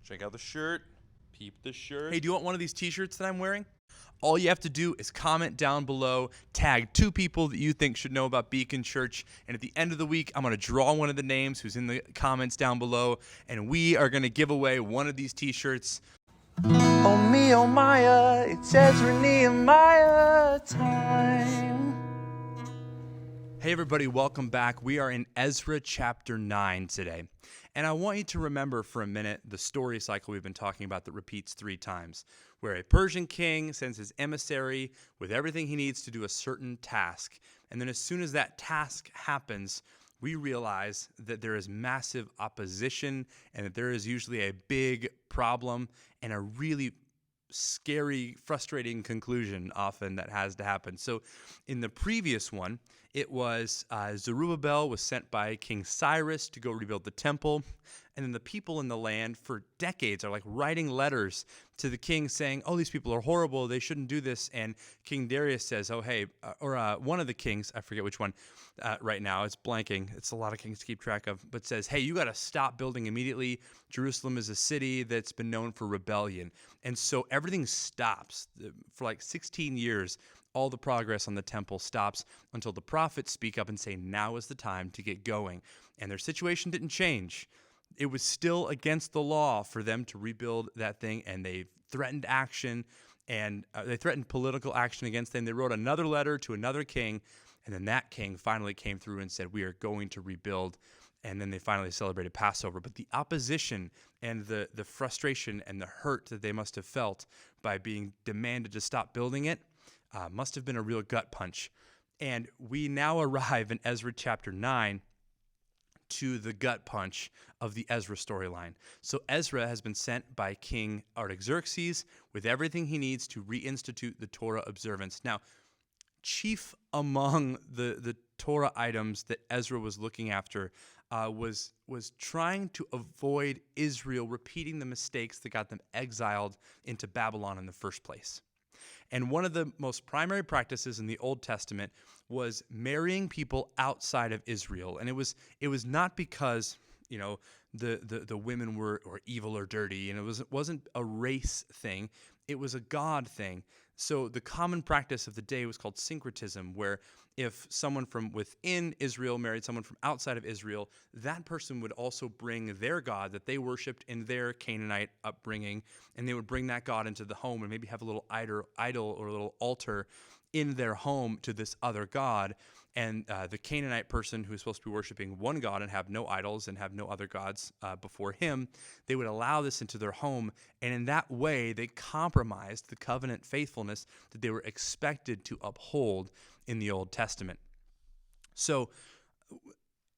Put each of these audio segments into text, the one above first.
Check out the shirt. Peep the shirt. Hey, do you want one of these t-shirts that I'm wearing? All you have to do is comment down below, tag 2 people that you think should know about Beacon Church, and at the end of the week, I'm going to draw one of the names who's in the comments down below, and we are going to give away one of these t-shirts. Oh me, oh Maya, it's Ezra Nehemiah time. Hey everybody, welcome back. We are in Ezra chapter 9 today. And I want you to remember for a minute the story cycle we've been talking about that repeats 3 times, where a Persian king sends his emissary with everything he needs to do a certain task. And then as soon as that task happens, we realize that there is massive opposition and that there is usually a big problem and a really scary, frustrating conclusion often that has to happen. So in the previous one, it was Zerubbabel was sent by King Cyrus to go rebuild the temple. And then the people in the land for decades are like writing letters to the king saying, oh, these people are horrible. They shouldn't do this. And King Darius says, oh, hey, one of the kings, I forget which one right now. It's blanking. It's a lot of kings to keep track of, but says, hey, you got to stop building immediately. Jerusalem is a city that's been known for rebellion. And so everything stops for like 16 years. All the progress on the temple stops until the prophets speak up and say, now is the time to get going. And their situation didn't change. It was still against the law for them to rebuild that thing, and they threatened action, and they threatened political action against them. They wrote another letter to another king, and then that king finally came through and said, we are going to rebuild. And then they finally celebrated Passover. But the opposition and the frustration and the hurt that they must have felt by being demanded to stop building it must have been a real gut punch. And we now arrive in Ezra chapter 9 to the gut punch of the Ezra storyline. So Ezra has been sent by King Artaxerxes with everything he needs to reinstitute the Torah observance. Now, chief among the Torah items that Ezra was looking after was trying to avoid Israel repeating the mistakes that got them exiled into Babylon in the first place. And one of the most primary practices in the Old Testament was marrying people outside of Israel. And it was not because, you know, the women were evil or dirty, and it wasn't a race thing. It was a God thing. So the common practice of the day was called syncretism, where if someone from within Israel married someone from outside of Israel, that person would also bring their God that they worshipped in their Canaanite upbringing, and they would bring that God into the home and maybe have a little idol or a little altar in their home to this other God. And the Canaanite person who is supposed to be worshiping one God and have no idols and have no other gods before him, they would allow this into their home. And in that way, they compromised the covenant faithfulness that they were expected to uphold in the Old Testament. So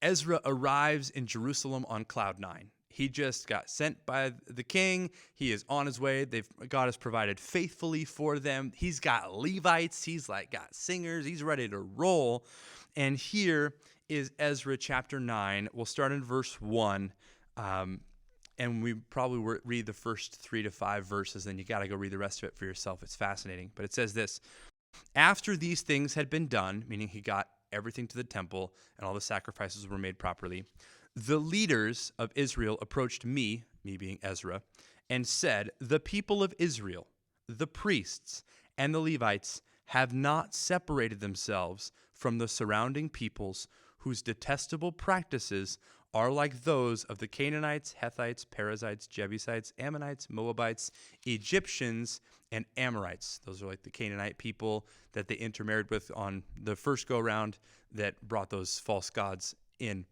Ezra arrives in Jerusalem on cloud 9. He just got sent by the king. He is on his way. God has provided faithfully for them. He's got Levites. He's got singers. He's ready to roll. And here is Ezra chapter 9. We'll start in verse 1. And we probably read the first 3 to 5 verses. Then you got to go read the rest of it for yourself. It's fascinating. But it says this: after these things had been done, meaning he got everything to the temple and all the sacrifices were made properly, the leaders of Israel approached me being Ezra, and said, the people of Israel, the priests, and the Levites have not separated themselves from the surrounding peoples whose detestable practices are like those of the Canaanites, Hethites, Perizzites, Jebusites, Ammonites, Moabites, Egyptians, and Amorites. Those are like the Canaanite people that they intermarried with on the first go-round that brought those false gods in.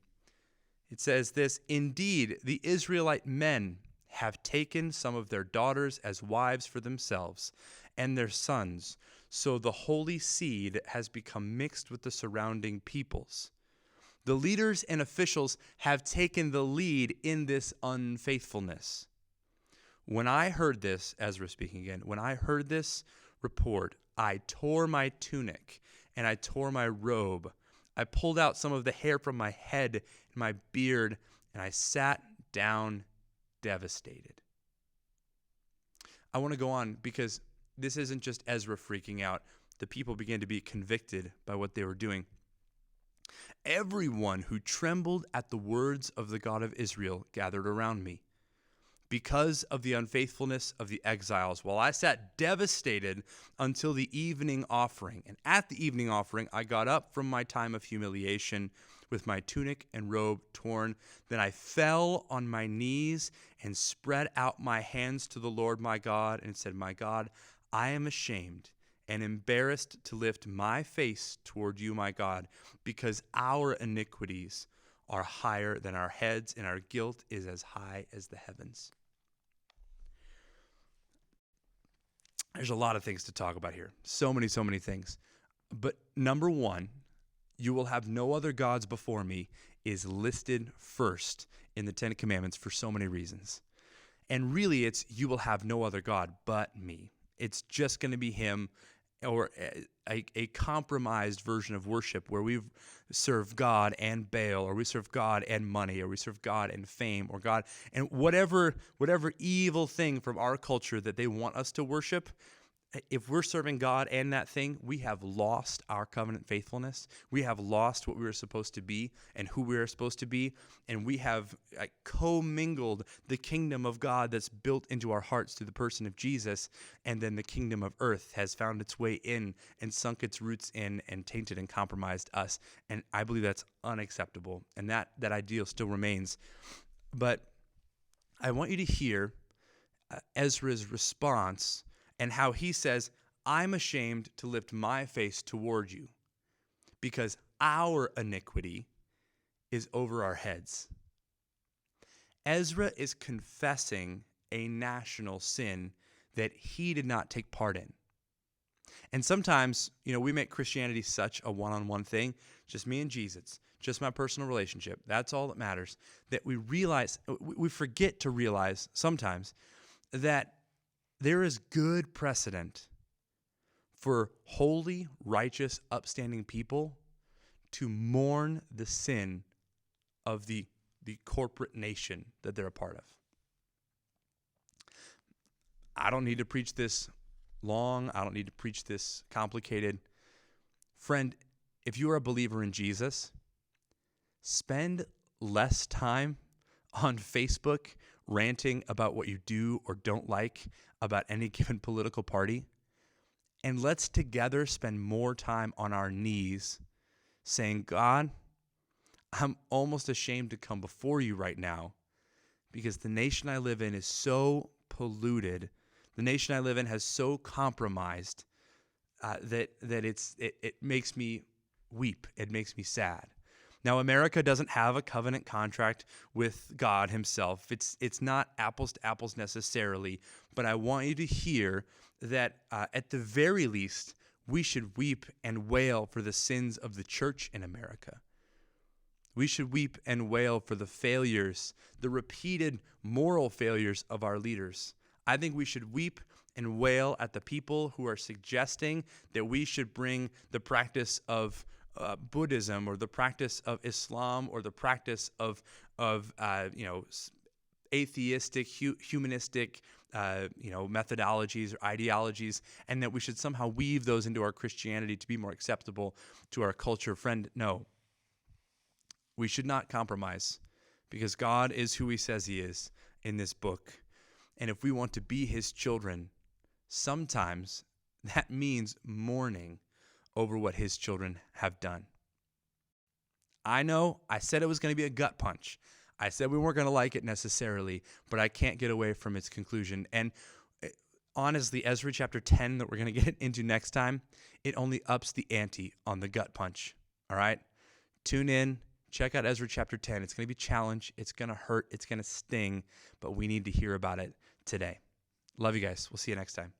It says this: indeed, the Israelite men have taken some of their daughters as wives for themselves and their sons, so the holy seed has become mixed with the surrounding peoples. The leaders and officials have taken the lead in this unfaithfulness. When I heard this, Ezra speaking again, when I heard this report, I tore my tunic and I tore my robe. I pulled out some of the hair from my head and my beard, and I sat down devastated. I want to go on because this isn't just Ezra freaking out. The people began to be convicted by what they were doing. Everyone who trembled at the words of the God of Israel gathered around me. because of the unfaithfulness of the exiles, while I sat devastated until the evening offering. And at the evening offering, I got up from my time of humiliation with my tunic and robe torn. Then I fell on my knees and spread out my hands to the Lord my God and said, My God, I am ashamed and embarrassed to lift my face toward you, my God, because our iniquities are higher than our heads, and our guilt is as high as the heavens. There's a lot of things to talk about here. So many things. But number one, you will have no other gods before me, is listed first in the Ten Commandments for so many reasons. And really, it's you will have no other God but me. It's just going to be him, or a compromised version of worship where we serve God and Baal, or we serve God and money, or we serve God and fame, or God and whatever evil thing from our culture that they want us to worship. If we're serving God and that thing, we have lost our covenant faithfulness. We have lost what we were supposed to be and who we are supposed to be. And we have commingled the kingdom of God that's built into our hearts through the person of Jesus. And then the kingdom of earth has found its way in and sunk its roots in and tainted and compromised us. And I believe that's unacceptable. And that ideal still remains. But I want you to hear Ezra's response and how he says, I'm ashamed to lift my face toward you because our iniquity is over our heads. Ezra is confessing a national sin that he did not take part in. And sometimes, we make Christianity such a one-on-one thing, just me and Jesus, just my personal relationship. That's all that matters. That we forget to realize sometimes that there is good precedent for holy, righteous, upstanding people to mourn the sin of the corporate nation that they're a part of. I don't need to preach this long. I don't need to preach this complicated. Friend, if you are a believer in Jesus, spend less time on Facebook ranting about what you do or don't like about any given political party, and let's together spend more time on our knees saying, God, I'm almost ashamed to come before you right now because the nation I live in is so polluted. The nation I live in has so compromised that it makes me weep. It makes me sad. Now, America doesn't have a covenant contract with God himself. It's not apples to apples necessarily, but I want you to hear that at the very least, we should weep and wail for the sins of the church in America. We should weep and wail for the failures, the repeated moral failures of our leaders. I think we should weep and wail at the people who are suggesting that we should bring the practice of Buddhism or the practice of Islam or the practice of atheistic, humanistic methodologies or ideologies, and that we should somehow weave those into our Christianity to be more acceptable to our culture. Friend, no. We should not compromise because God is who he says he is in this book. And if we want to be his children, sometimes that means mourning over what his children have done. I know I said it was going to be a gut punch. I said we weren't going to like it necessarily, but I can't get away from its conclusion. And honestly, Ezra chapter 10 that we're going to get into next time, it only ups the ante on the gut punch. All right? Tune in. Check out Ezra chapter 10. It's going to be a challenge. It's going to hurt. It's going to sting, but we need to hear about it today. Love you guys. We'll see you next time.